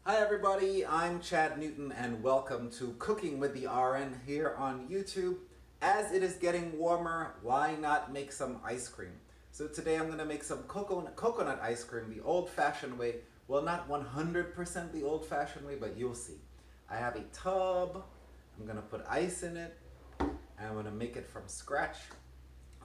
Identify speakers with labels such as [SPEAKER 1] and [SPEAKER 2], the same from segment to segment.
[SPEAKER 1] Hi everybody, I'm Chad Newton and welcome to Cooking with the RN here on YouTube. As it is getting warmer, why not make some ice cream? So today I'm going to make some coconut ice cream the old-fashioned way. Well, not 100% the old-fashioned way, but you'll see. I have a tub, I'm going to put ice in it, and I'm going to make it from scratch.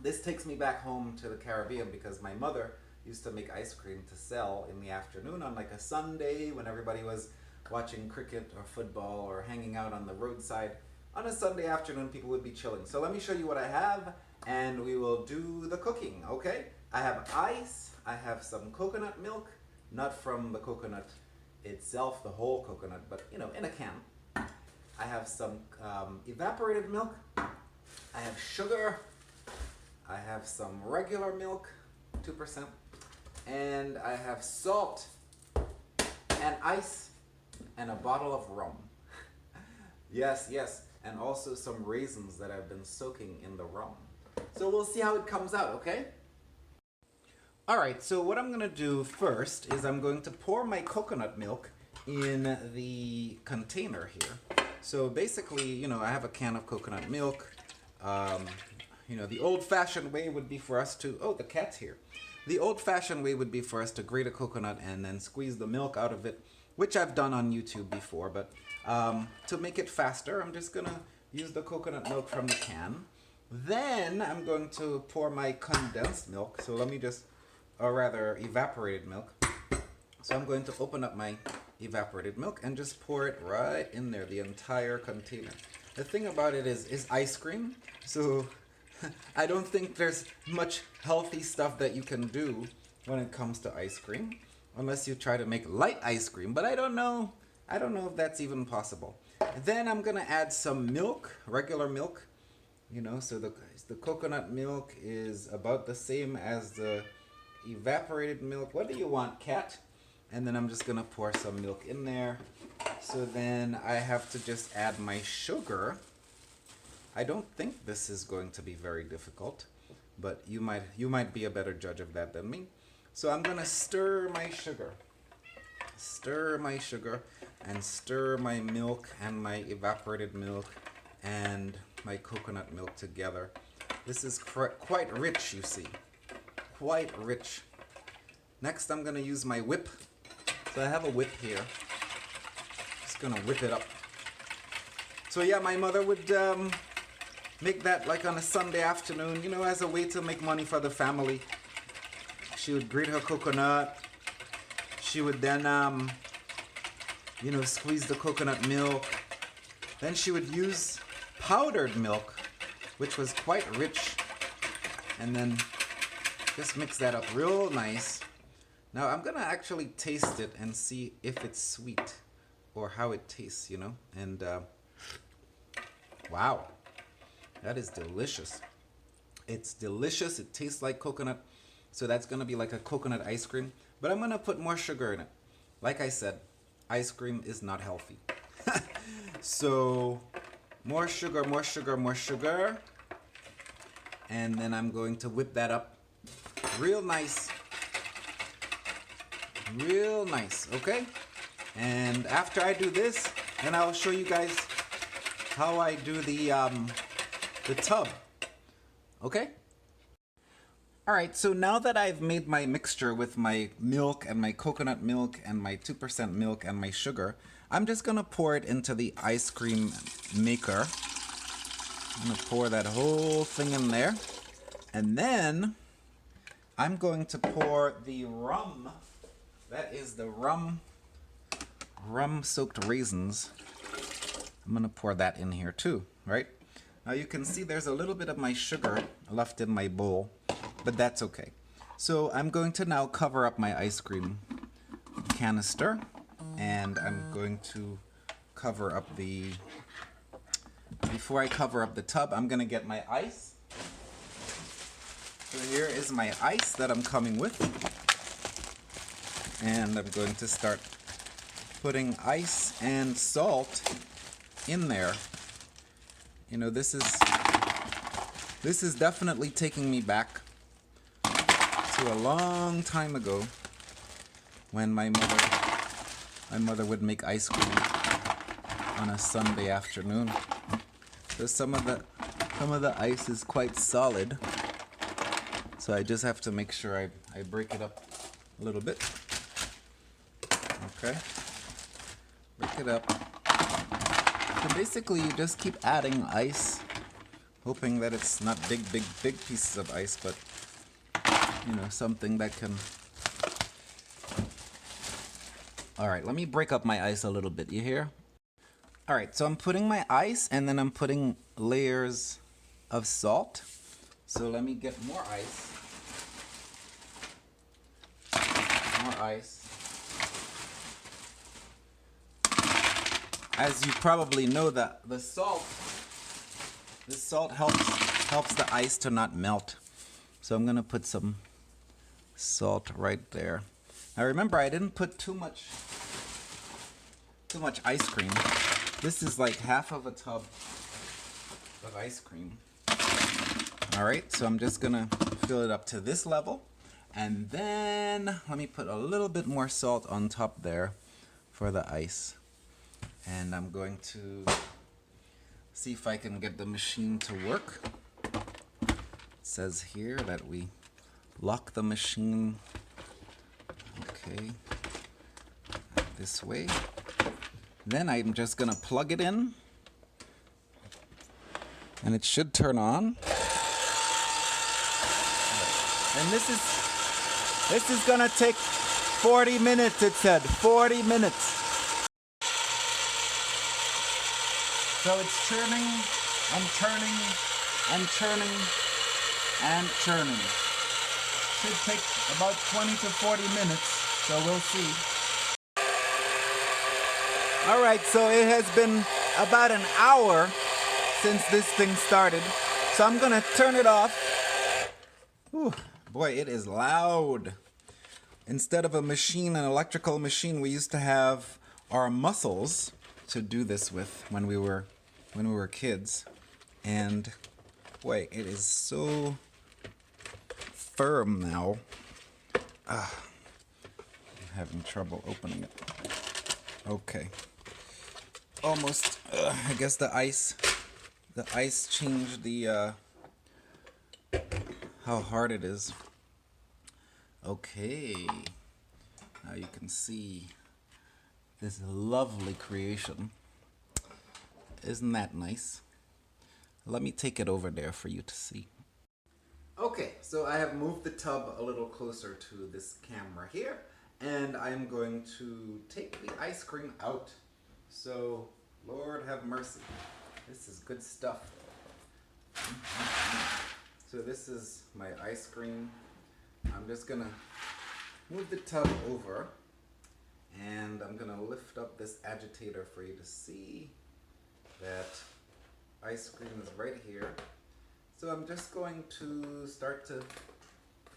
[SPEAKER 1] This takes me back home to the Caribbean because my mother used to make ice cream to sell in the afternoon on like a Sunday when everybody was watching cricket or football or hanging out on the roadside. On a Sunday afternoon, people would be chilling. So let me show you what I have and we will do the cooking, okay? I have ice, I have some coconut milk, not from the coconut itself, the whole coconut, but you know, in a can. I have some evaporated milk, I have sugar, I have some regular milk, 2%, and I have salt and ice and a bottle of rum. Yes, and also some raisins that I've been soaking in the rum. So we'll see how it comes out, okay? Alright, so what I'm gonna do first is I'm going to pour my coconut milk in the container here. So basically, you know, I have a can of coconut milk. You know, the old-fashioned way would be for us to, oh, the cat's here. The old-fashioned way would be for us to grate a coconut and then squeeze the milk out of it, which I've done on YouTube before, but to make it faster, I'm just gonna use the coconut milk from the can. Then I'm going to pour my condensed milk, so let me just, or rather evaporated milk. So I'm going to open up my evaporated milk and just pour it right in there, the entire container. The thing about it is ice cream, so I don't think there's much healthy stuff that you can do when it comes to ice cream, unless you try to make light ice cream, but I don't know if that's even possible. Then I'm gonna add some milk, regular milk, you know, so the coconut milk is about the same as the evaporated milk. What do you want, cat? And then I'm just gonna pour some milk in there. So then I have to just add my sugar. I don't think this is going to be very difficult, but you might be a better judge of that than me. So I'm gonna stir my sugar and stir my milk and my evaporated milk and my coconut milk together. This is quite rich, you see, quite rich. Next I'm gonna use my whip. So I have a whip here. Just gonna whip it up. So yeah, my mother would make that like on a Sunday afternoon, you know, as a way to make money for the family. She would grate her coconut. She would then, you know, squeeze the coconut milk. Then she would use powdered milk, which was quite rich. And then just mix that up real nice. Now I'm gonna actually taste it and see if it's sweet or how it tastes, you know. And wow. That is delicious. It's delicious. It tastes like coconut. So that's going to be like a coconut ice cream. But I'm going to put more sugar in it. Like I said, ice cream is not healthy. So more sugar, more sugar, more sugar. And then I'm going to whip that up real nice. Real nice. Okay? And after I do this, then I'll show you guys how I do the tub. Okay? Alright, so now that I've made my mixture with my milk and my coconut milk and my 2% milk and my sugar, I'm just gonna pour it into the ice cream maker. I'm gonna pour that whole thing in there. And then I'm going to pour the rum. That is the rum soaked raisins. I'm gonna pour that in here too, right? Now you can see there's a little bit of my sugar left in my bowl, but that's okay. So I'm going to now cover up my ice cream canister, and I'm going to cover up before I cover up the tub, I'm gonna get my ice. So here is my ice that I'm coming with, and I'm going to start putting ice and salt in there. You know, this is definitely taking me back to a long time ago when my mother my mother would make ice cream on a Sunday afternoon. So some of the ice is quite solid. So I just have to make sure I break it up a little bit. Okay. Break it up. So basically you just keep adding ice, hoping that it's not big pieces of ice, but you know, something that can... Alright, let me break up my ice a little bit, you hear? Alright, so I'm putting my ice and then I'm putting layers of salt. So let me get more ice. More ice. As you probably know, that the salt helps the ice to not melt. So I'm gonna put some salt right there. Now remember, I didn't put too much ice cream. This is like half of a tub of ice cream. All right, so I'm just gonna fill it up to this level, and then let me put a little bit more salt on top there for the ice. And I'm going to see if I can get the machine to work. It says here that we lock the machine, okay, this way. Then I'm just gonna plug it in, and it should turn on. And this is gonna take 40 minutes, it said, 40 minutes. So it's churning and churning and churning and churning. Should take about 20 to 40 minutes, so we'll see. All right, so it has been about an hour since this thing started. So I'm gonna turn it off. Whew, boy, it is loud. Instead of a machine, an electrical machine, we used to have our muscles to do this with when we were kids. And boy, it is so firm now. I'm having trouble opening it. Okay. Almost. I guess the ice changed the how hard it is. Okay. Now you can see this lovely creation. Isn't that nice? Let me take it over there for you to see. Okay, so I have moved the tub a little closer to this camera here, and I'm going to take the ice cream out. So, Lord have mercy. This is good stuff. So this is my ice cream. I'm just gonna move the tub over, and I'm gonna lift up this agitator for you to see that ice cream is right here. So I'm just going to start to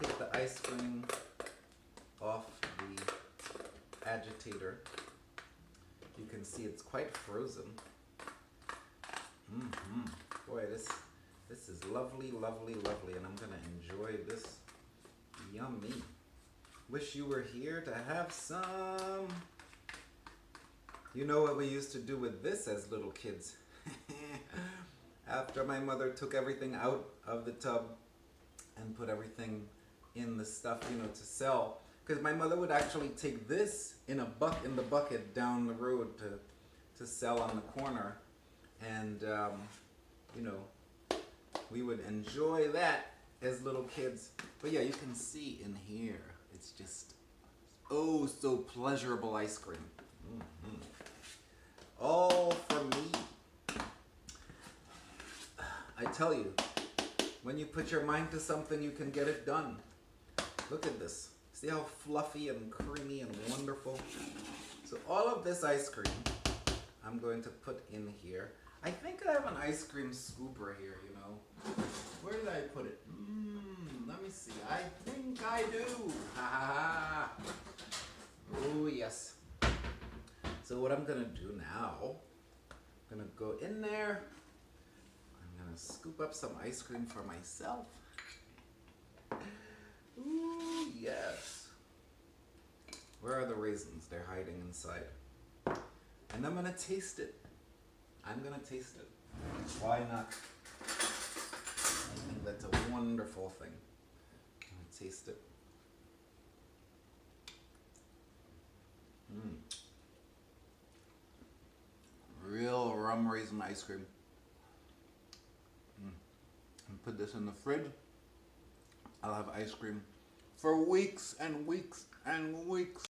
[SPEAKER 1] take the ice cream off the agitator. You can see it's quite frozen. Boy, this is lovely, lovely, lovely, and I'm gonna enjoy this. Yummy. Wish you were here to have some. You know what we used to do with this as little kids? After my mother took everything out of the tub and put everything in the stuff, you know, to sell. Because my mother would actually take this in the bucket down the road to sell on the corner. And, you know, we would enjoy that as little kids. But yeah, you can see in here, it's just, oh, so pleasurable ice cream. All for me. I tell you, when you put your mind to something, you can get it done. Look at this. See how fluffy and creamy and wonderful? So all of this ice cream, I'm going to put in here. I think I have an ice cream scooper here, you know. Where did I put it? Let me see. I think I do. Ha ha ha. Oh, yes. So what I'm going to do now, I'm going to go in there. I'm going to scoop up some ice cream for myself. Ooh, yes. Where are the raisins? They're hiding inside. And I'm gonna taste it. I'm gonna taste it. Why not? I think that's a wonderful thing. I'm gonna taste it. Real rum raisin ice cream. And put this in the fridge. I'll have ice cream for weeks and weeks and weeks.